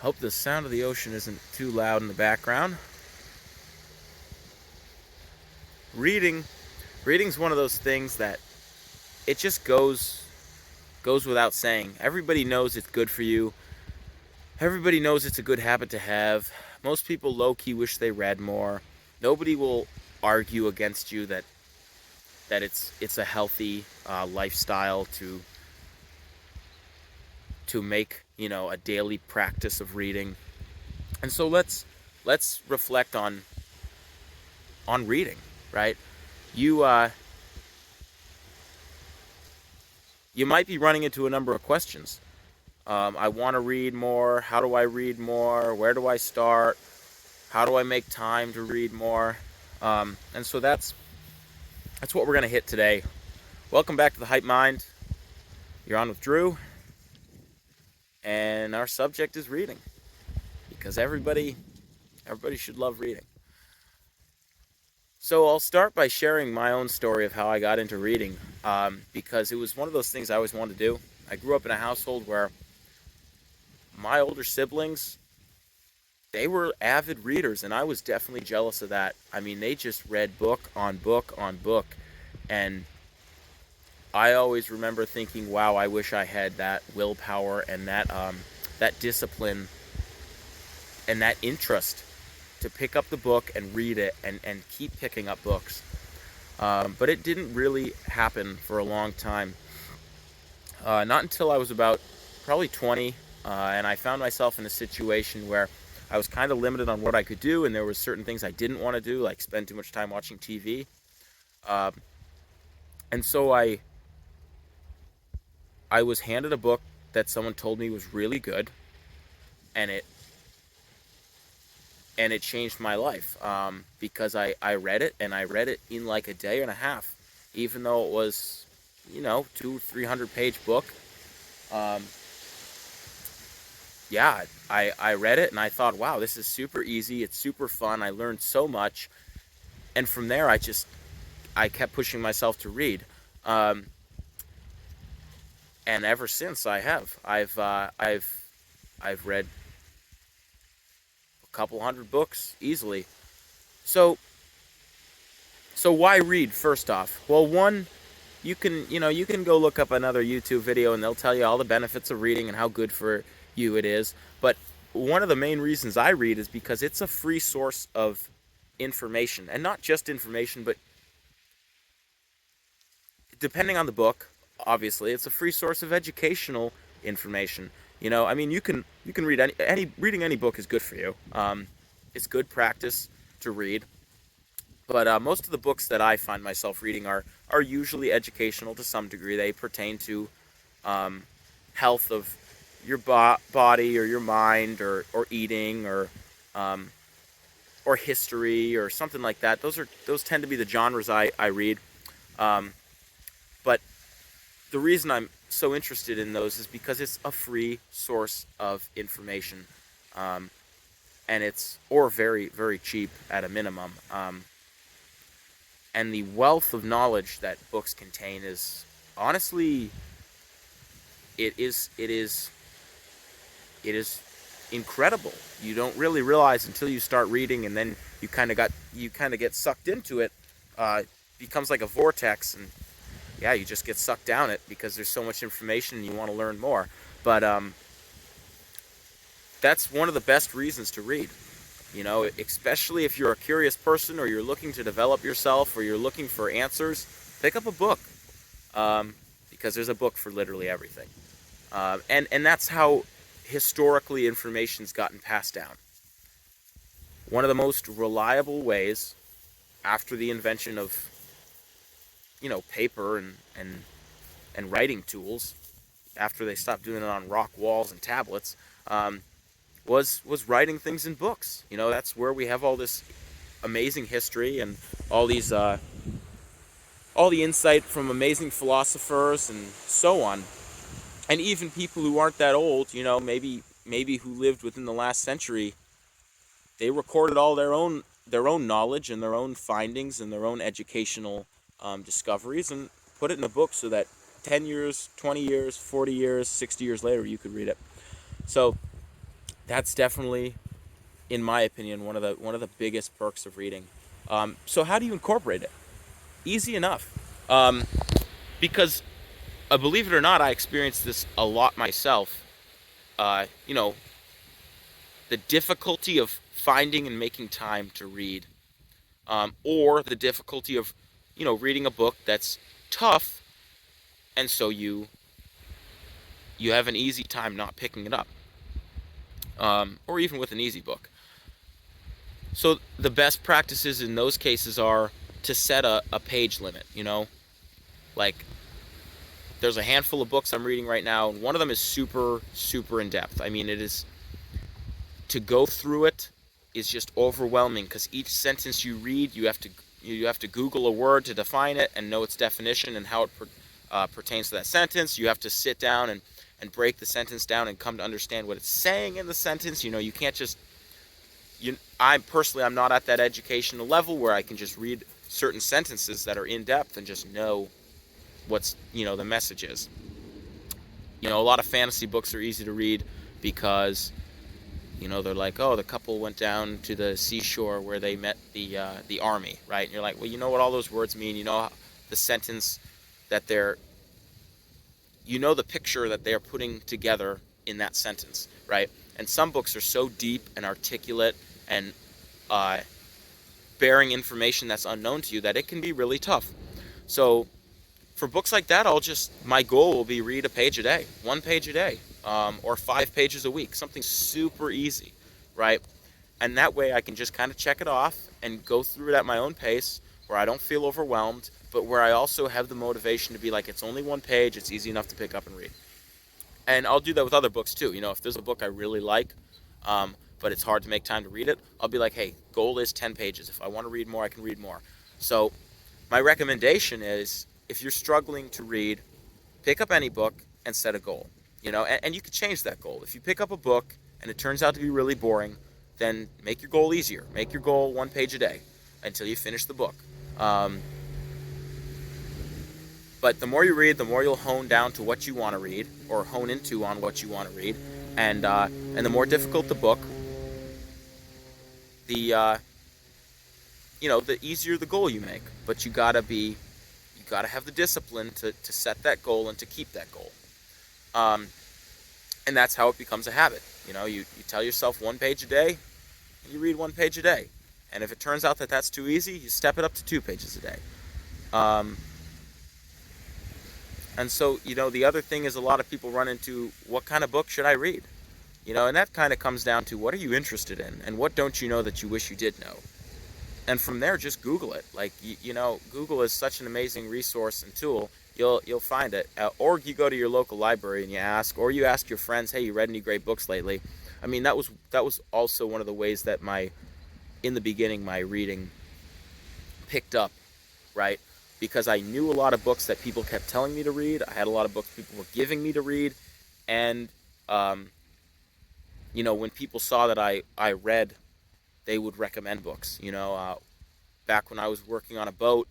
Hope the sound of the ocean isn't too loud in the background. Reading, reading's one of those things that it just goes without saying. Everybody knows it's good for you. Everybody knows it's a good habit to have. Most people low-key wish they read more. Nobody will argue against you that it's a healthy lifestyle to make a daily practice of reading. And so let's reflect on reading, right? You you might be running into a number of questions. I want to read more. How do I read more? Where do I start? How do I make time to read more? And so that's what we're gonna hit today. Welcome back to the Hype Mind. You're on with Drew, and our subject is reading because everybody should love reading. So I'll start by sharing my own story of how I got into reading, because it was one of those things I always wanted to do. I grew up in a household where my older siblings, they were avid readers, and I was definitely jealous of that. I mean, they just read book on book on book, and I always remember thinking, "Wow, I wish I had that willpower and that discipline and that interest to pick up the book and read it and keep picking up books." But it didn't really happen for a long time. Not until I was about probably 20, and I found myself in a situation where I was kind of limited on what I could do, and there were certain things I didn't want to do, like spend too much time watching TV. Um, and so I was handed a book that someone told me was really good, and it changed my life, because I read it, and I read it in like a day and a half, even though it was 200-300 page book. Um, yeah, I read it and I thought, wow, this is super easy. It's super fun. I learned so much. And from there, I kept pushing myself to read. Um, and ever since I have, I've read a couple hundred books easily. So, so why read first off? Well, one, you can go look up another YouTube video and they'll tell you all the benefits of reading and how good for you it is. But one of the main reasons I read is because it's a free source of information, and not just information, but depending on the book, obviously, it's a free source of educational information. I mean, you can read any reading any book is good for you. It's good practice to read. But most of the books that I find myself reading are usually educational to some degree. They pertain to um, health of your body or your mind, or eating, um, or history or something like that. Those tend to be the genres I read. Um, but the reason I'm so interested in those is because it's a free source of information, um, and it's or very very cheap at a minimum. And the wealth of knowledge that books contain is honestly, it is incredible. You don't really realize until you start reading, and then you kind of get sucked into it. It becomes like a vortex, and yeah, you just get sucked down it because there's so much information and you want to learn more. But that's one of the best reasons to read. Especially if you're a curious person, or you're looking to develop yourself, or you're looking for answers, pick up a book, because there's a book for literally everything. And that's how historically information's gotten passed down. One of the most reliable ways after the invention of paper and writing tools, after they stopped doing it on rock walls and tablets, was writing things in books. That's where we have all this amazing history and all these all the insight from amazing philosophers and so on, and even people who aren't that old. Maybe who lived within the last century. They recorded all their own knowledge and their own findings and their own educational discoveries, and put it in a book so that 10 years, 20 years, 40 years, 60 years later you could read it. So That's definitely, in my opinion, one of the biggest perks of reading. So how do you incorporate it? Easy enough. Um, because believe it or not, I experienced this a lot myself. You know, the difficulty of finding and making time to read, or the difficulty of, reading a book that's tough, and so you have an easy time not picking it up, or even with an easy book. So the best practices in those cases are to set a page limit. Like, there's a handful of books I'm reading right now, and one of them is super, super in depth. I mean, it is, to go through it is just overwhelming, because each sentence you read, you have to Google a word to define it and know its definition and how it pertains to that sentence. You have to sit down and break the sentence down and come to understand what it's saying in the sentence. You can't just I'm not at that educational level where I can just read certain sentences that are in depth and just know what's the message is. A lot of fantasy books are easy to read because they're like, oh, the couple went down to the seashore where they met the army, right? And you're like, well, you know what all those words mean. The sentence that the picture that they're putting together in that sentence, right? And some books are so deep and articulate and uh, bearing information that's unknown to you that it can be really tough. So for books like that, my goal will be read a page a day, 1 page a day, or 5 pages a week, something super easy, right? And that way I can just kind of check it off and go through it at my own pace, where I don't feel overwhelmed, but where I also have the motivation to be like, it's only 1 page, it's easy enough to pick up and read. And I'll do that with other books too. If there's a book I really like, but it's hard to make time to read it, I'll be like, hey, goal is 10 pages. If I want to read more, I can read more. So my recommendation is, if you're struggling to read, pick up any book and set a goal. And you can change that goal. If you pick up a book and it turns out to be really boring, then make your goal easier. Make your goal 1 page a day until you finish the book. But the more you read, the more you'll hone down to what you want to read, or hone into on what you want to read. And the more difficult the book, the the easier the goal you make. But you gotta have the discipline to set that goal and to keep that goal. And that's how it becomes a habit. You tell yourself 1 page a day, and you read 1 page a day. And if it turns out that that's too easy, you step it up to 2 pages a day. And so, the other thing is, a lot of people run into, what kind of book should I read? And that kind of comes down to, what are you interested in? And what don't you know that you wish you did know? And from there, just Google it. Like, Google is such an amazing resource and tool. You'll find it. Or you go to your local library and you ask, or you ask your friends, hey, you read any great books lately? I mean, that was also one of the ways that in the beginning, my reading picked up, right? Because I knew a lot of books that people kept telling me to read. I had a lot of books people were giving me to read. And, when people saw that I read, they would recommend books. Back when I was working on a boat,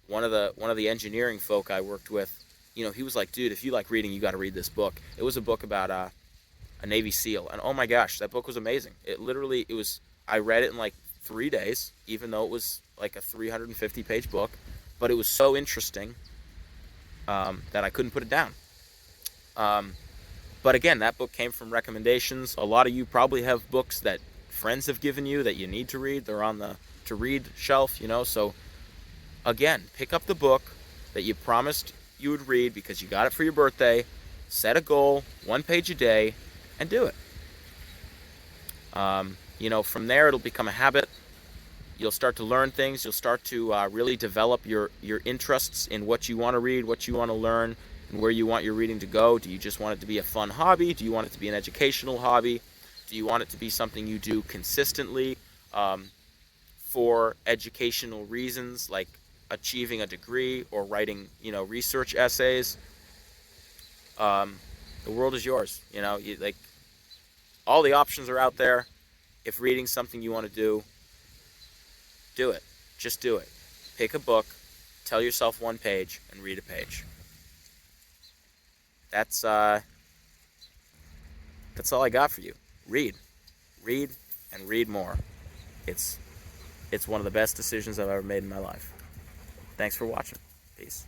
one of the engineering folk I worked with, he was like, dude, if you like reading, you got to read this book. It was a book about a Navy SEAL. And oh my gosh, that book was amazing. I read it in like 3 days, even though it was like a 350-page book. But it was so interesting that I couldn't put it down. But again, that book came from recommendations. A lot of you probably have books that friends have given you that you need to read. They're on the to read shelf, So again, pick up the book that you promised you would read because you got it for your birthday. Set a goal, 1 page a day, and do it. From there, it'll become a habit. You'll start to learn things. You'll start to really develop your interests in what you want to read, what you want to learn, and where you want your reading to go. Do you just want it to be a fun hobby? Do you want it to be an educational hobby? Do you want it to be something you do consistently for educational reasons, like achieving a degree or writing, research essays? The world is yours. All the options are out there. If reading's something you want to do it. Just do it. Pick a book, tell yourself 1 page, and read a page. That's all I got for you. read, read, and read more. It's one of the best decisions I've ever made in my life. Thanks for watching. Peace.